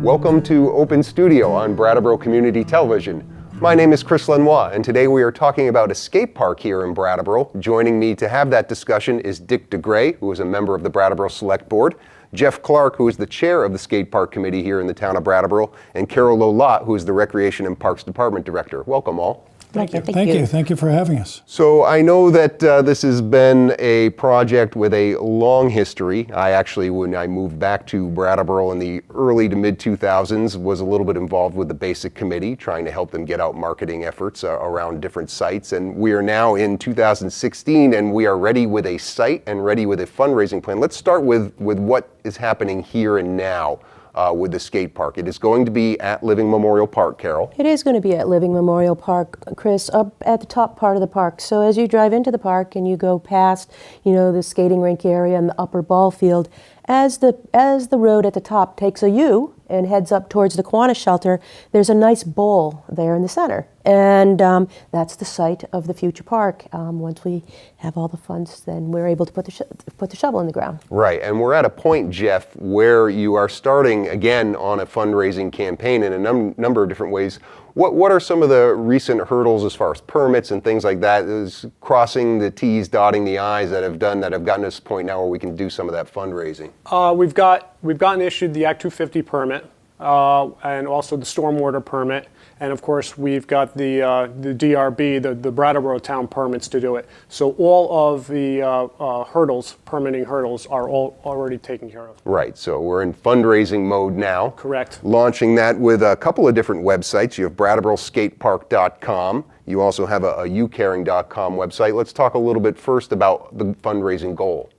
Welcome to Open Studio on Brattleboro Community Television. My name is Chris Lenois, and today we are talking about a skate park here in Brattleboro. Joining me to have that discussion is Dick DeGray, who is a member of the Brattleboro Selectboard, Jeff Clark, who is the chair of the Skate Park Committee here in the town of Brattleboro, and Carol Lolatte, who is the Recreation and Parks Department Director. Welcome all. Thank you. Thank you for having us. So I know that this has been a project with a long history. I actually, when I moved back to Brattleboro in the early to mid 2000s, was a little bit involved with the Basic Committee, trying to help them get out marketing efforts around different sites. And we are now in 2016, and we are ready with a site and ready with a fundraising plan. Let's start with what is happening here and now. With the skate park. It is going to be at Living Memorial Park, Carol. It is going to be at Living Memorial Park, Chris, up at the top part of the park. So as you drive into the park and you go past, the skating rink area and the upper ball field, as the road at the top takes a U and heads up towards the Kiwanis shelter, there's a nice bowl there in the center. And that's the site of the future park. Once we have all the funds, then we're able to put the shovel in the ground. Right, and we're at a point, Jeff, where you are starting again on a fundraising campaign in a number of different ways. What are some of the recent hurdles as far as permits and things like that? Is crossing the T's, dotting the I's that have gotten us to this point now where we can do some of that fundraising? We've gotten issued the Act 250 permit and also the stormwater permit. And of course, we've got the DRB, the Brattleboro Town permits to do it. So all of the permitting hurdles are all already taken care of. Right, so we're in fundraising mode now. Correct. Launching that with a couple of different websites. You have BrattleboroSkatePark.com. You also have a youcaring.com website. Let's talk a little bit first about the fundraising goal.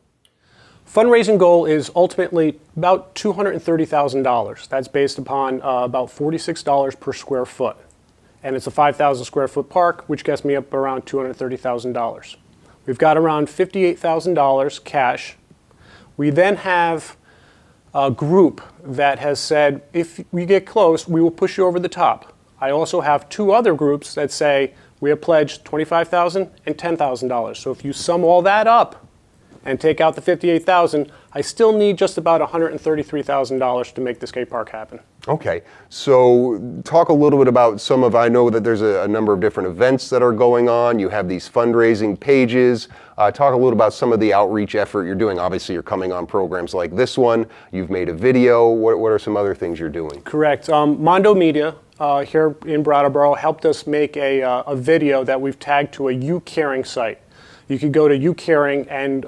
Fundraising goal is ultimately about $230,000. That's based upon about $46 per square foot. And it's a 5,000 square foot park, which gets me up around $230,000. We've got around $58,000 cash. We then have a group that has said, if we get close, we will push you over the top. I also have two other groups that say, we have pledged $25,000 and $10,000. So if you sum all that up, and take out the $58,000, I still need just about $133,000 to make the skate park happen. Okay, so talk a little bit about I know that there's a number of different events that are going on. You have these fundraising pages. Talk a little about some of the outreach effort you're doing. Obviously, you're coming on programs like this one. You've made a video. What are some other things you're doing? Correct. Mondo Media here in Brattleboro helped us make a video that we've tagged to a You Caring site. You could go to You Caring and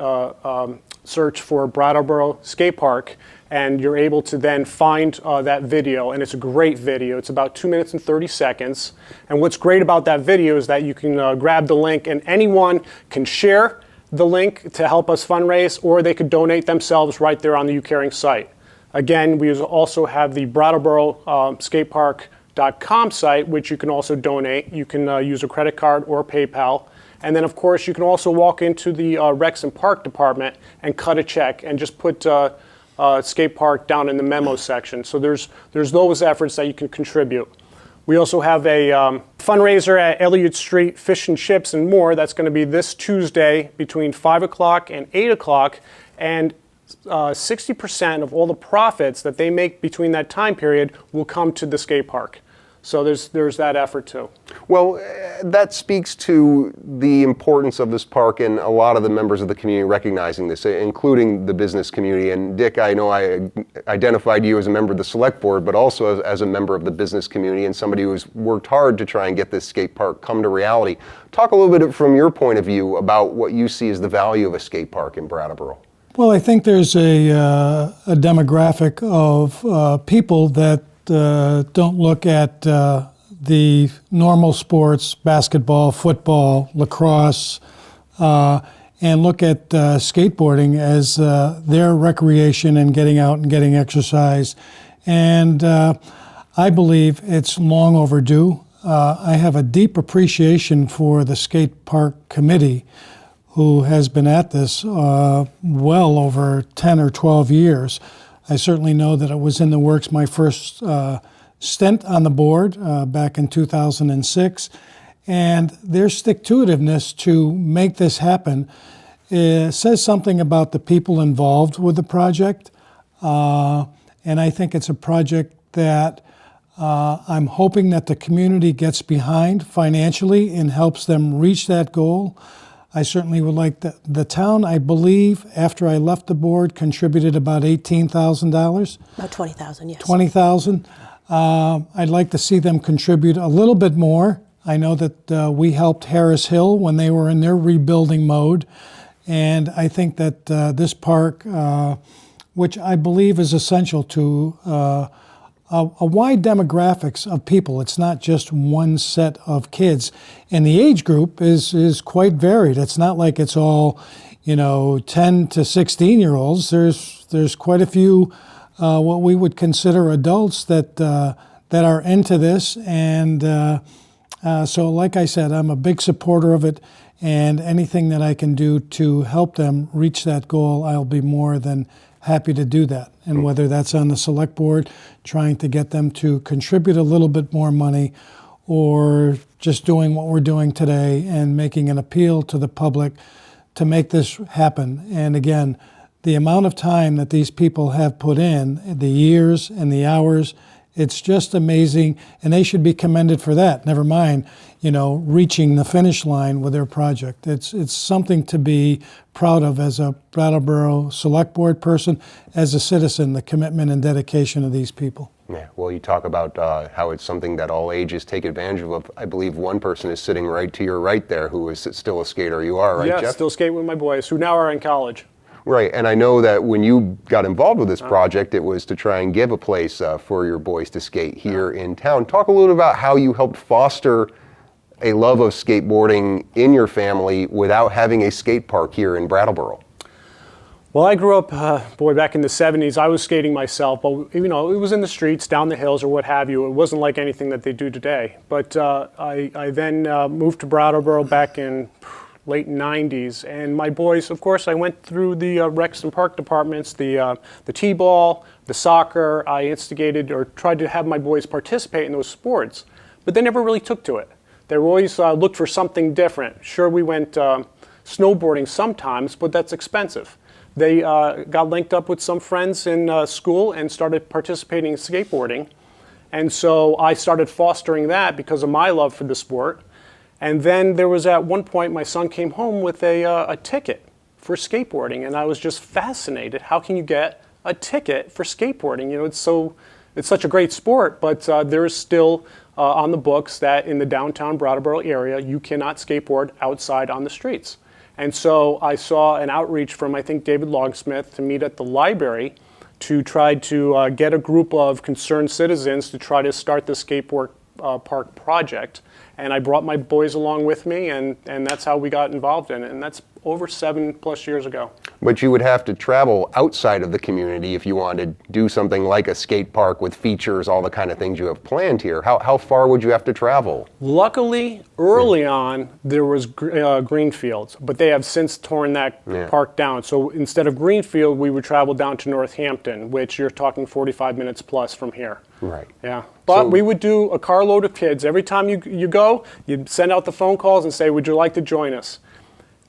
search for Brattleboro Skate Park, and you're able to then find that video, and it's a great video. It's about 2 minutes and 30 seconds. And what's great about that video is that you can grab the link, and anyone can share the link to help us fundraise, or they could donate themselves right there on the You Caring site. Again, we also have the Brattleboro Skatepark.com site, which you can also donate. You can use a credit card or PayPal. And then, of course, you can also walk into the Recs and Park department and cut a check and just put skate park down in the memo section. So there's those efforts that you can contribute. We also have a fundraiser at Elliott Street, Fish and Chips and More. That's going to be this Tuesday between 5 o'clock and 8 o'clock. And 60% of all the profits that they make between that time period will come to the skate park. So there's that effort too. Well, that speaks to the importance of this park and a lot of the members of the community recognizing this, including the business community. And Dick, I know I identified you as a member of the select board, but also as a member of the business community and somebody who's worked hard to try and get this skate park come to reality. Talk a little bit from your point of view about what you see as the value of a skate park in Brattleboro. Well, I think there's a demographic of people that don't look at the normal sports, basketball, football, lacrosse, and look at skateboarding as their recreation and getting out and getting exercise. And I believe it's long overdue. I have a deep appreciation for the Skate Park Committee, who has been at this well over 10 or 12 years. I certainly know that it was in the works my first stint on the board back in 2006, and their stick-to-itiveness to make this happen says something about the people involved with the project, and I think it's a project that I'm hoping that the community gets behind financially and helps them reach that goal. I certainly would like the town, I believe, after I left the board, contributed about $18,000. About 20,000, yes. 20,000. I'd like to see them contribute a little bit more. I know that we helped Harris Hill when they were in their rebuilding mode. And I think that this park, which I believe is essential to a wide demographics of people. It's not just one set of kids. And the age group is quite varied. It's not like it's all, 10 to 16-year-olds. There's quite a few what we would consider adults that are into this. And so like I said, I'm a big supporter of it. And anything that I can do to help them reach that goal, I'll be more than happy to do that. And whether that's on the select board, trying to get them to contribute a little bit more money, or just doing what we're doing today and making an appeal to the public to make this happen. And again, the amount of time that these people have put in, the years and the hours, it's just amazing, and they should be commended for that. Never mind, reaching the finish line with their project. It's something to be proud of as a Brattleboro Selectboard person, as a citizen, the commitment and dedication of these people. Yeah, well, you talk about how it's something that all ages take advantage of. I believe one person is sitting right to your right there who is still a skater. You are, right, Yeah, Jeff? still skate with my boys, who now are in college. Right, and I know that when you got involved with this project, it was to try and give a place for your boys to skate here in town. Talk a little about how you helped foster a love of skateboarding in your family without having a skate park here in Brattleboro. Well, I grew up, back in the 70s. I was skating myself, but it was in the streets, down the hills, or what have you. It wasn't like anything that they do today. But I then moved to Brattleboro back in late 90s, and my boys, of course, I went through the recs and park departments, the t-ball, the soccer. I instigated or tried to have my boys participate in those sports, but they never really took to it. They always looked for something different. Sure, we went snowboarding sometimes, but that's expensive. They got linked up with some friends in school and started participating in skateboarding, and so I started fostering that because of my love for the sport. And then there was at one point my son came home with a ticket for skateboarding, and I was just fascinated. How can you get a ticket for skateboarding? It's such a great sport, but there is still on the books that in the downtown Brattleboro area you cannot skateboard outside on the streets. And so I saw an outreach from, I think, David Logsmith to meet at the library to try to get a group of concerned citizens to try to start the skateboard park project. And I brought my boys along with me, and that's how we got involved in it. And that's over 7+ years ago. But you would have to travel outside of the community if you wanted to do something like a skate park with features, all the kind of things you have planned here. How far would you have to travel? Luckily, early on, there was Greenfields, but they have since torn that park down. So instead of Greenfield, we would travel down to Northampton, which you're talking 45 minutes plus from here. Right. Yeah. But we would do a carload of kids. Every time you go, you'd send out the phone calls and say, would you like to join us?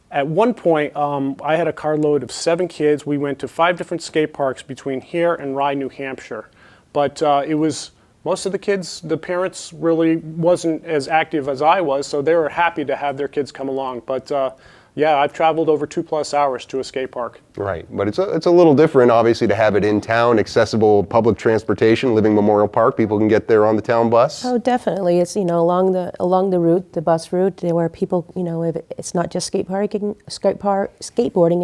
At one point, I had a carload of 7 kids. We went to 5 different skate parks between here and Rye, New Hampshire. But it was, most of the kids, the parents really wasn't as active as I was, so they were happy to have their kids come along. But yeah, I've traveled over 2+ hours to a skate park. Right, but it's a little different, obviously, to have it in town, accessible public transportation, Living Memorial Park. People can get there on the town bus. Oh, definitely. It's along the route, the bus route, where people if it's not just skateboarding.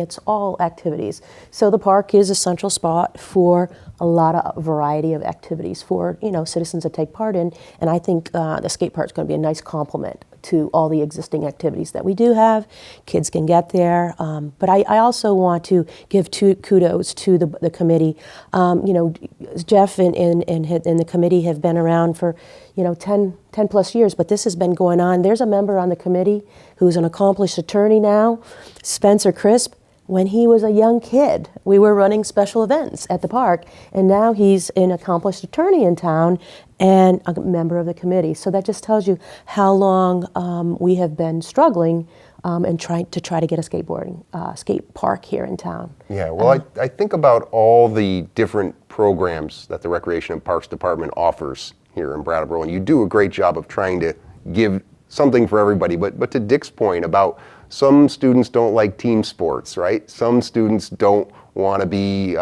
It's all activities. So the park is a central spot for a lot of variety of activities for citizens to take part in, and I think the skate park is going to be a nice complement to all the existing activities that we do have. Kids can get there, but I also want to give kudos to the committee. Jeff and the committee have been around for 10+ years, but this has been going on. There's a member on the committee who's an accomplished attorney now, Spencer Crisp. When he was a young kid, we were running special events at the park, and now he's an accomplished attorney in town and a member of the committee. So that just tells you how long we have been struggling and trying to get a skate park here in town. Yeah, well, I think about all the different programs that the Recreation and Parks Department offers here in Brattleboro, and you do a great job of trying to give something for everybody. But to Dick's point about some students don't like team sports, right? Some students don't want to be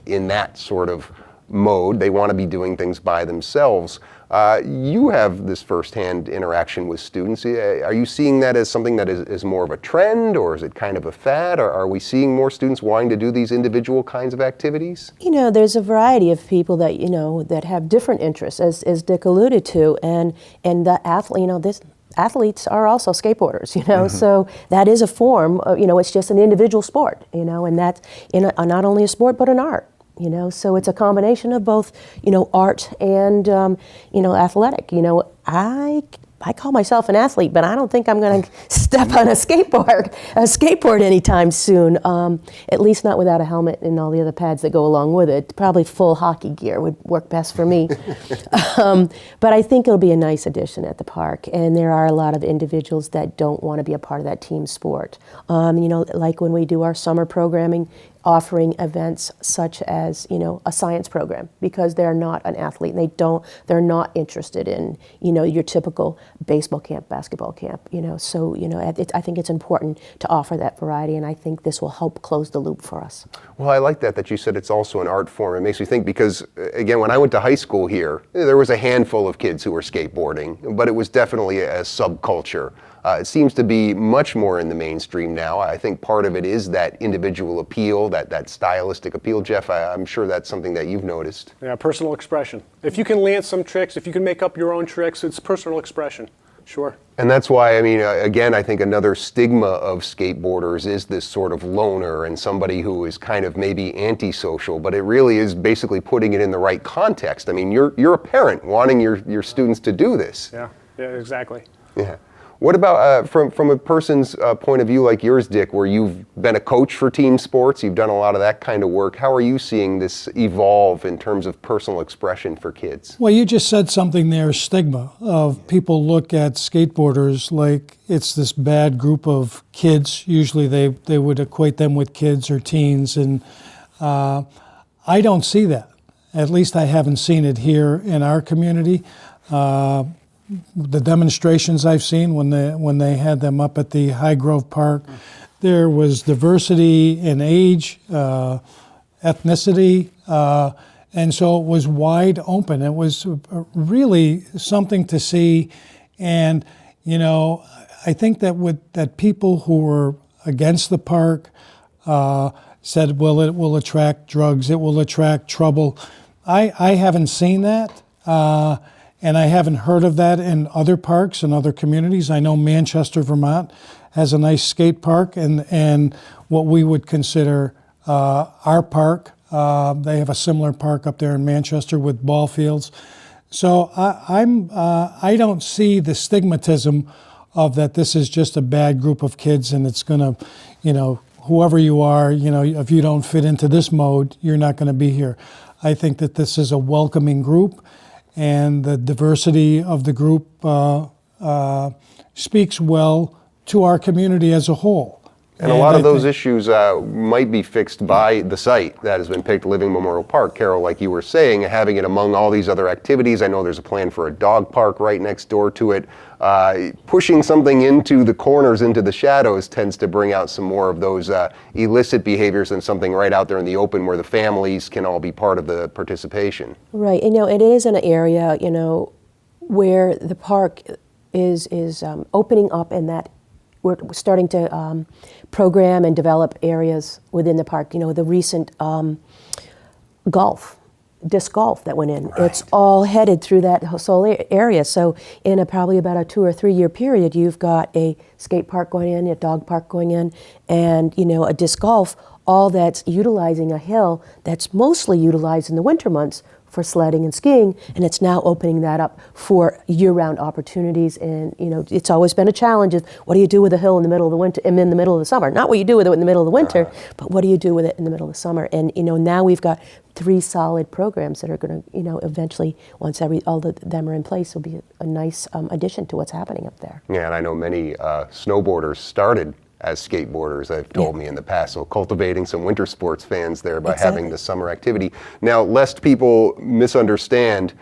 in that sort of mode. They want to be doing things by themselves. You have this firsthand interaction with students. Are you seeing that as something that is more of a trend, or is it kind of a fad? Or are we seeing more students wanting to do these individual kinds of activities? You know, there's a variety of people that, you know, that have different interests, as Dick alluded to, and the athlete, you know, athletes are also skateboarders, you know, so that is a form of, you know, it's just an individual sport, you know, and that's not only a sport but an art. You know, so it's a combination of both, you know, art and, you know, athletic. You know, I call myself an athlete, but I don't think I'm going to step on a skateboard anytime soon. At least not without a helmet and all the other pads that go along with it. Probably full hockey gear would work best for me. But I think it'll be a nice addition at the park. And there are a lot of individuals that don't want to be a part of that team sport. You know, like when we do our summer programming, offering events such as, you know, a science program, because they're not an athlete and they're not interested in, you know, your typical baseball camp, basketball camp, you know. So, you know, I think it's important to offer that variety, and I think this will help close the loop for us. Well, I like that you said it's also an art form. It makes me think because, again, when I went to high school here, there was a handful of kids who were skateboarding, but it was definitely a subculture. It seems to be much more in the mainstream now. I think part of it is that individual appeal, that stylistic appeal. Jeff, I'm sure that's something that you've noticed. Yeah, personal expression. If you can land some tricks, if you can make up your own tricks, it's personal expression. Sure. And that's why, I mean, again, I think another stigma of skateboarders is this sort of loner and somebody who is kind of maybe antisocial, but it really is basically putting it in the right context. I mean, you're a parent wanting your students to do this. Yeah, exactly. Yeah. What about from a person's point of view like yours, Dick, where you've been a coach for team sports, you've done a lot of that kind of work. How are you seeing this evolve in terms of personal expression for kids? Well, you just said something there, stigma, of people look at skateboarders like it's this bad group of kids. Usually they would equate them with kids or teens, and I don't see that. At least I haven't seen it here in our community. The demonstrations I've seen when they had them up at the High Grove Park, there was diversity in age, ethnicity, and so it was wide open. It was really something to see, and you know, I think that people who were against the park said, well, it will attract drugs, it will attract trouble. I haven't seen that. And I haven't heard of that in other parks and other communities. I know Manchester, Vermont has a nice skate park and what we would consider our park. They have a similar park up there in Manchester with ball fields. So I don't see the stigmatism of that this is just a bad group of kids and it's gonna, you know, whoever you are, you know, if you don't fit into this mode, you're not gonna be here. I think that this is a welcoming group, and the diversity of the group speaks well to our community as a whole. And a lot of those issues might be fixed by the site that has been picked, Living Memorial Park. Carol, like you were saying, having it among all these other activities. I know there's a plan for a dog park right next door to it. Pushing something into the corners, into the shadows, tends to bring out some more of those illicit behaviors than something right out there in the open where the families can all be part of the participation. Right, and you know, it is an area, you know, where the park is opening up, and that we're starting to program and develop areas within the park. You know, the recent disc golf that went in, right. It's all headed through that whole area. So in probably about a 2 or 3 year period, you've got a skate park going in, a dog park going in, and you know, a disc golf, all that's utilizing a hill that's mostly utilized in the winter months for sledding and skiing, and it's now opening that up for year-round opportunities. And you know, it's always been a challenge of what do you do with a hill in the middle of the winter and in the middle of the summer? Not what you do with it in the middle of the winter, but what do you do with it in the middle of the summer? And you know, now we've got 3 solid programs that are going to, you know, eventually, once all of them are in place, will be a nice addition to what's happening up there. Yeah, and I know many snowboarders started as skateboarders, they've told me in the past. So cultivating some winter sports fans there by Exactly. having the summer activity. Now, lest people misunderstand,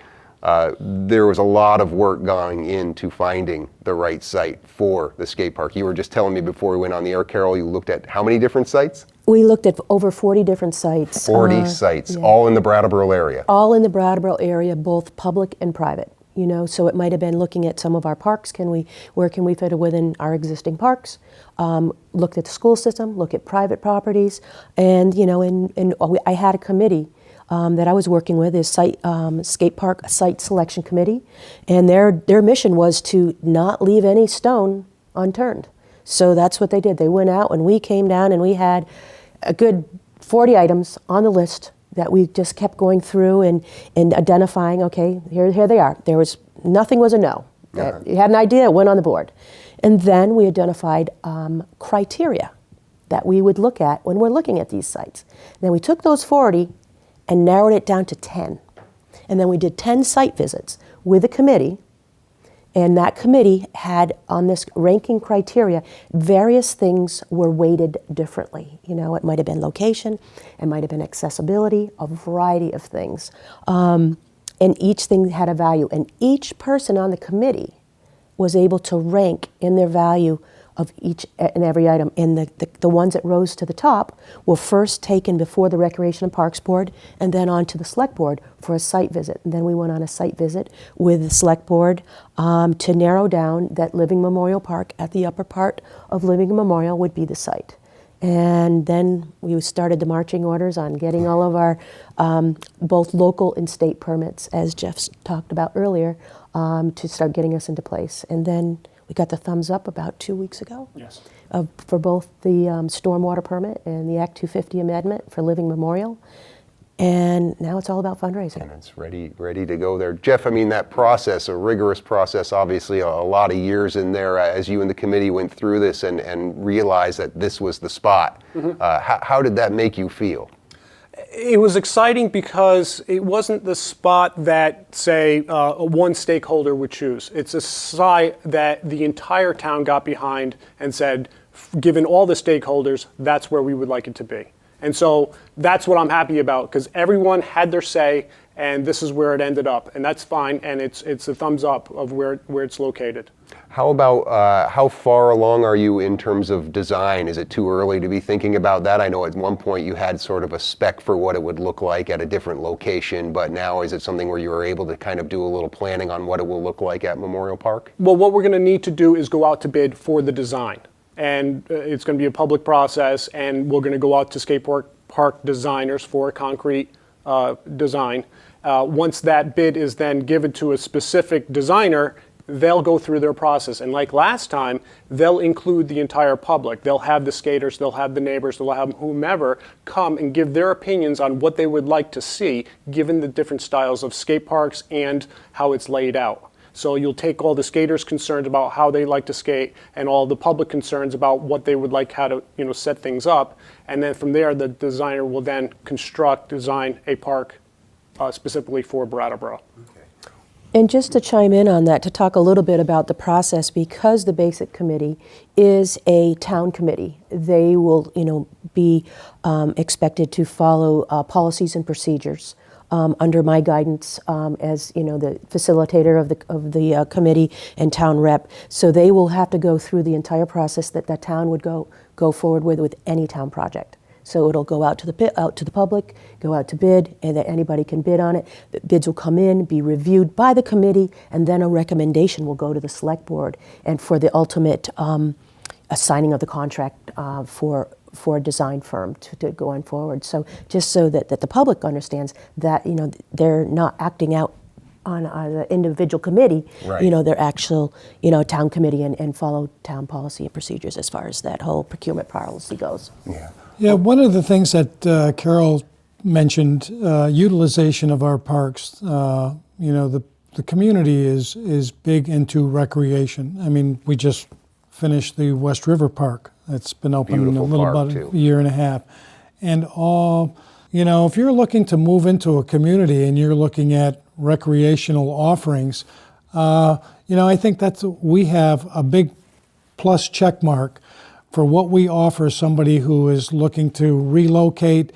there was a lot of work going into finding the right site for the skate park. You were just telling me before we went on the air, Carol, you looked at how many different sites? We looked at over 40 different sites. 40 sites, all in the Brattleboro area. All in the Brattleboro area, both public and private. You know, so it might have been looking at some of our parks. Where can we fit it within our existing parks? Looked at the school system, look at private properties, and you know, I had a committee that I was working with, is Skatepark Site Selection Committee, and their mission was to not leave any stone unturned. So that's what they did. They went out and we came down and we had a good 40 items on the list that we just kept going through and identifying, okay, here they are. Nothing was a no. You had an idea, it went on the board. And then we identified criteria that we would look at when we're looking at these sites. Then we took those 40 and narrowed it down to 10. And then we did 10 site visits with a committee, and that committee had, on this ranking criteria, various things were weighted differently. You know, it might have been location, it might have been accessibility, a variety of things. And each thing had a value, and each person on the committee was able to rank in their value of each and every item. And the ones that rose to the top were first taken before the Recreation and Parks Board and then on to the Select Board for a site visit. And then we went on a site visit with the Select Board to narrow down that Living Memorial Park at the upper part of Living Memorial would be the site. And then we started the marching orders on getting all of our both local and state permits, as Jeff talked about earlier, to start getting us into place. And then we got the thumbs up about 2 weeks ago. Yes. For both the stormwater permit and the Act 250 amendment for Living Memorial. And now it's all about fundraising. And it's ready to go there. Jeff, I mean, that process, a rigorous process, obviously a lot of years in there as you and the committee went through this and realized that this was the spot. How did that make you feel? It was exciting because it wasn't the spot that, say, one stakeholder would choose. It's a site that the entire town got behind and said, given all the stakeholders, that's where we would like it to be. And so that's what I'm happy about, because everyone had their say, and this is where it ended up. And that's fine, and it's a thumbs up of where it's located. How about, how far along are you in terms of design? Is it too early to be thinking about that? I know at one point you had sort of a spec for what it would look like at a different location, but now is it something where you were able to kind of do a little planning on what it will look like at Memorial Park? Well, what we're going to need to do is go out to bid for the design. And it's going to be a public process, and we're going to go out to Skatepark park designers for a concrete design. Once that bid is then given to a specific designer, they'll go through their process. And like last time, they'll include the entire public. They'll have the skaters, they'll have the neighbors, they'll have whomever come and give their opinions on what they would like to see, given the different styles of skate parks and how it's laid out. So you'll take all the skaters' concerns about how they like to skate and all the public concerns about what they would like, how to set things up. And then from there, the designer will then design a park specifically for Brattleboro. And just to chime in on that, to talk a little bit about the process, because the Basic Committee is a town committee, they will, be expected to follow policies and procedures under my guidance as, the facilitator of the committee and town rep. So they will have to go through the entire process that the town would go forward with any town project. So it'll go out to the public, go out to bid, and that anybody can bid on it. The bids will come in, be reviewed by the committee, and then a recommendation will go to the select board, and for the ultimate assigning of the contract for a design firm to go on forward. So just so that the public understands that they're not acting out on an individual committee, right. They're actual, town committee and follow town policy and procedures as far as that whole procurement policy goes. Yeah, one of the things that Carol mentioned, utilization of our parks. The community is big into recreation. I mean, we just finished the West River Park. It's been open Beautiful a little park, about too. a year and a half. And if you're looking to move into a community and you're looking at recreational offerings, I think we have a big plus check mark for what we offer somebody who is looking to relocate,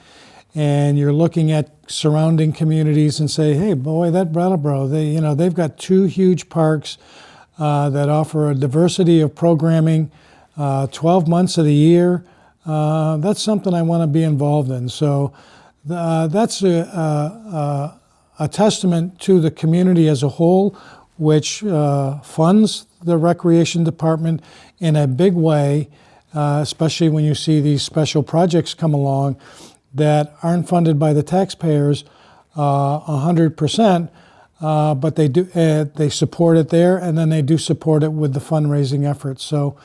and you're looking at surrounding communities and say, hey, boy, that Brattleboro, they've got 2 huge parks that offer a diversity of programming 12 months of the year. That's something I want to be involved in. So that's a testament to the community as a whole, which funds the recreation department in a big way, especially when you see these special projects come along that aren't funded by the taxpayers 100%, but they support it there, and then they do support it with the fundraising efforts. So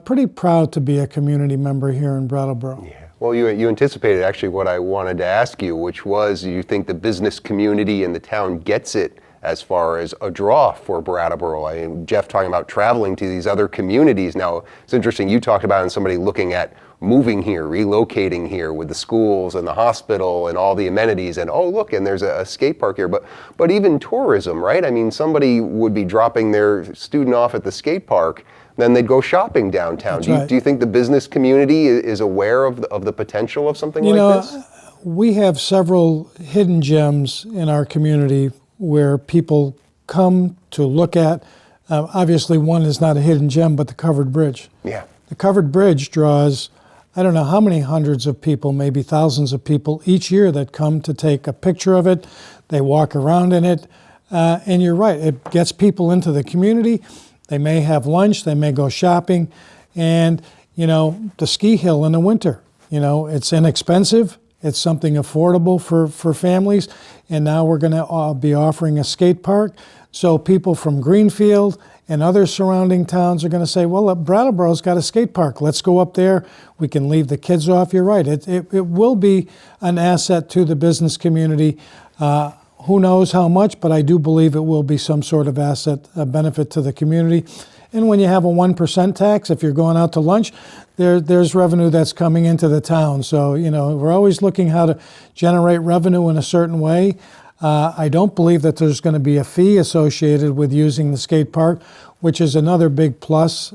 pretty proud to be a community member here in Brattleboro. Yeah. Well, you anticipated actually what I wanted to ask you, which was, you think the business community and the town gets it as far as a draw for Brattleboro? Jeff talking about traveling to these other communities. Now, it's interesting, you talked about somebody looking at moving here, relocating here with the schools and the hospital and all the amenities, and oh look, and there's a skate park here. But even tourism, right? I mean, somebody would be dropping their student off at the skate park, then they'd go shopping downtown. Do you think the business community is aware of the potential of something like this? We have several hidden gems in our community where people come to look at. Obviously, one is not a hidden gem, but the covered bridge. Yeah. The covered bridge draws, I don't know how many hundreds of people, maybe thousands of people each year that come to take a picture of it. They walk around in it. And you're right, it gets people into the community. They may have lunch, they may go shopping. And, the ski hill in the winter, it's inexpensive. It's something affordable for families. And now we're going to be offering a skate park. So people from Greenfield and other surrounding towns are going to say, well, Brattleboro's got a skate park. Let's go up there. We can leave the kids off. You're right. It will be an asset to the business community. Who knows how much, but I do believe it will be some sort of asset, a benefit to the community. And when you have a 1% tax, if you're going out to lunch, there's revenue that's coming into the town. So, we're always looking how to generate revenue in a certain way. I don't believe that there's going to be a fee associated with using the skate park, which is another big plus.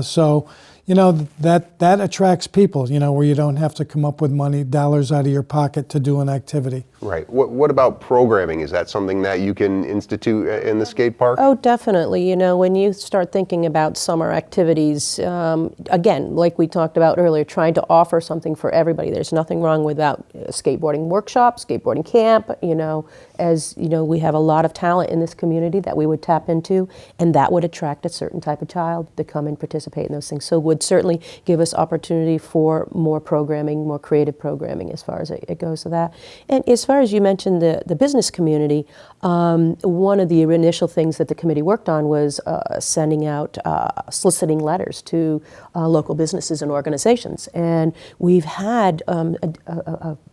So, that attracts people, where you don't have to come up with dollars out of your pocket to do an activity. Right. What about programming? Is that something that you can institute in the skate park? Oh, definitely. When you start thinking about summer activities, again, like we talked about earlier, trying to offer something for everybody. There's nothing wrong without skateboarding workshops, skateboarding camp. As we have a lot of talent in this community that we would tap into, and that would attract a certain type of child to come and participate in those things. So it would certainly give us opportunity for more programming, more creative programming as far as it goes to that. And as far as you mentioned the business community, one of the initial things that the committee worked on was sending out soliciting letters to local businesses and organizations. And we've had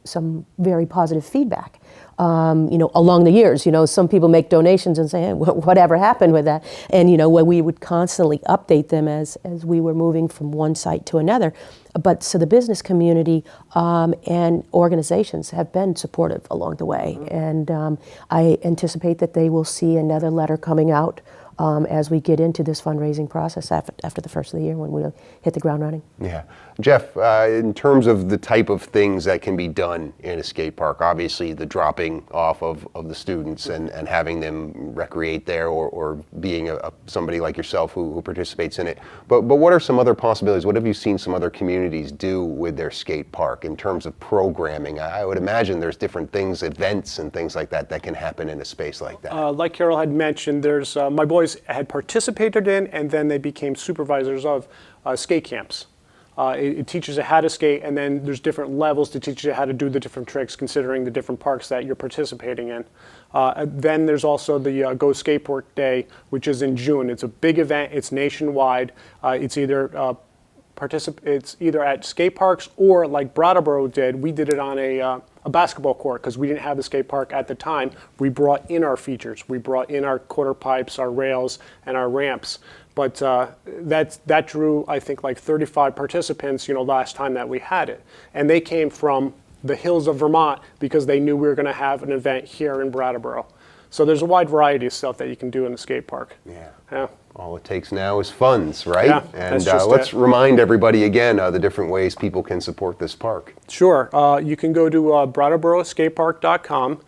some very positive feedback. Along the years, some people make donations and say, hey, whatever happened with that? And, when we would constantly update them as we were moving from one site to another. But so the business community and organizations have been supportive along the way. And I anticipate that they will see another letter coming out as we get into this fundraising process after the first of the year when we'll hit the ground running. Yeah. Jeff, in terms of the type of things that can be done in a skate park, obviously the dropping off of the students and having them recreate there or being somebody like yourself who participates in it. But what are some other possibilities? What have you seen some other communities do with their skate park in terms of programming? I would imagine there's different things, events and things like that can happen in a space like that. Like Carol had mentioned, there's my boys had participated in, and then they became supervisors of skate camps. It teaches you how to skate, and then there's different levels to teach you how to do the different tricks, considering the different parks that you're participating in. Then there's also the Go Skatepark Day, which is in June. It's a big event. It's nationwide. It's either at skate parks or like Brattleboro did. We did it on a basketball court because we didn't have the skate park at the time. We brought in our features. We brought in our quarter pipes, our rails, and our ramps. But that drew, I think, like 35 participants, last time that we had it. And they came from the hills of Vermont because they knew we were going to have an event here in Brattleboro. So there's a wide variety of stuff that you can do in the skate park. Yeah. All it takes now is funds, right? Yeah, and that's just let's it. remind everybody again the different ways people can support this park. Sure. You can go to BrattleboroSkatePark.com.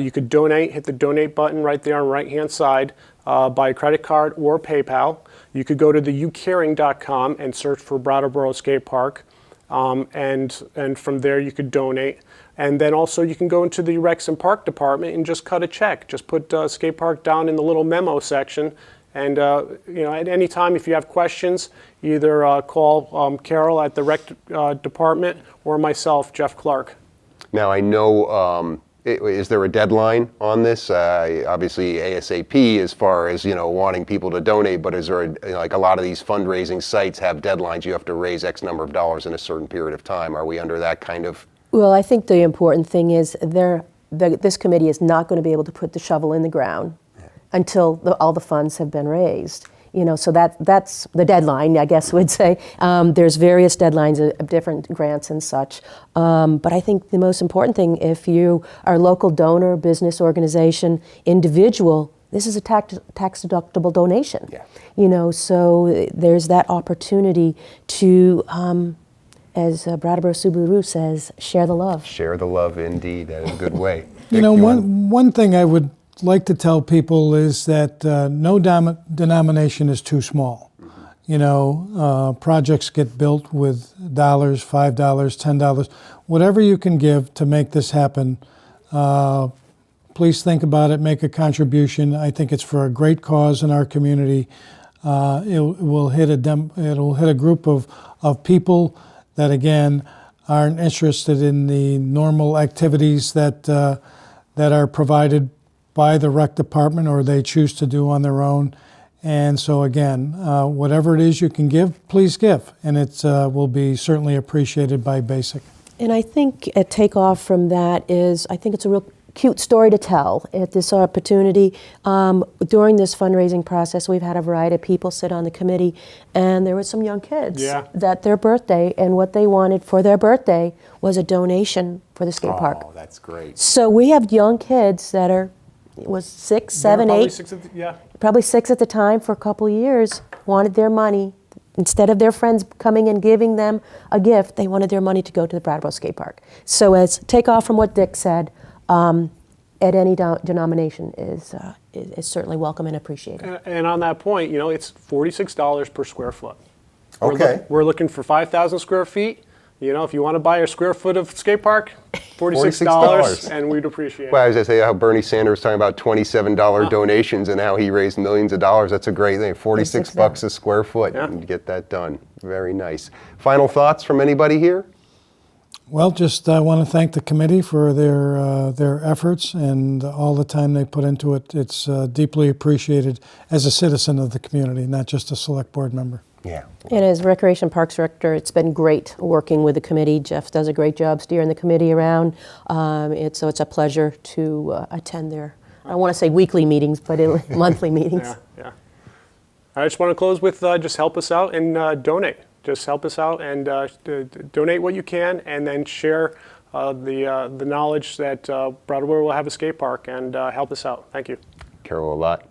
You could donate, hit the donate button right there on the right-hand side by credit card or PayPal. You could go to the youcaring.com and search for Brattleboro Skate Park, and from there you could donate. And then also you can go into the Recs and Park department and just cut a check. Just put Skate Park down in the little memo section. And at any time, if you have questions, either call Carol at the Rec department or myself, Jeff Clark. Now I know, is there a deadline on this? Obviously ASAP as far as wanting people to donate, but is there like a lot of these fundraising sites have deadlines? You have to raise X number of dollars in a certain period of time. Are we under that kind of? Well, I think the important thing is this committee is not going to be able to put the shovel in the ground until all the funds have been raised. So that's the deadline, I guess we'd say. There's various deadlines of different grants and such. But I think the most important thing, if you are a local donor, business organization, individual, this is a tax-deductible donation. Yeah. So there's that opportunity to, as Brattleboro Subaru says, share the love. Share the love, indeed. That is a good way. One thing I would like to tell people is that no denomination is too small. Projects get built with dollars, $5, $10, whatever you can give to make this happen. Please think about it, make a contribution. I think it's for a great cause in our community. It'll hit a group of people that again aren't interested in the normal activities that are provided by the rec department or they choose to do on their own. And so again, whatever it is you can give, please give. And it will be certainly appreciated by BASIC. And I think a takeoff from that is, I think it's a real cute story to tell at this opportunity. During this fundraising process, we've had a variety of people sit on the committee, and there were some young kids that their birthday and what they wanted for their birthday was a donation for the skate park. Oh, that's great. So we have young kids that was 6, 7, 8, probably 6 at the time for a couple of years, wanted their money. Instead of their friends coming and giving them a gift, they wanted their money to go to the Brattleboro Skate Park. So as take off from what Dick said, at any denomination is certainly welcome and appreciated. And on that point, it's $46 per square foot. Okay. We're looking for 5,000 square feet. If you want to buy a square foot of skate park, $46, and we'd appreciate it. Well, as I say, how Bernie Sanders was talking about $27 donations and how he raised millions of dollars. That's a great thing. $46 a square foot and get that done. Very nice. Final thoughts from anybody here? Well, just I want to thank the committee for their efforts and all the time they put into it. It's deeply appreciated as a citizen of the community, not just a select board member. Yeah. And as Recreation Parks Director, it's been great working with the committee. Jeff does a great job steering the committee around. So it's a pleasure to attend their, I want to say weekly meetings, but monthly meetings. Yeah. I just want to close with just help us out and donate. Just help us out and donate what you can, and then share the knowledge that Brattleboro will have a skate park, and help us out. Thank you. Carol Lolatte,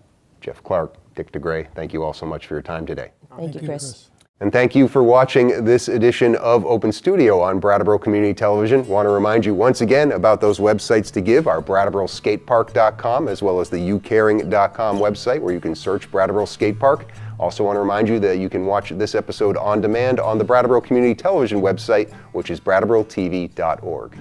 Jeff Clark, Dick DeGray, thank you all so much for your time today. Thank you, Chris. And thank you for watching this edition of Open Studio on Brattleboro Community Television. Want to remind you once again about those websites to give, our BrattleboroSkatePark.com as well as the youcaring.com website where you can search Brattleboro Skate Park. Also want to remind you that you can watch this episode on demand on the Brattleboro Community Television website, which is BrattleboroTV.org.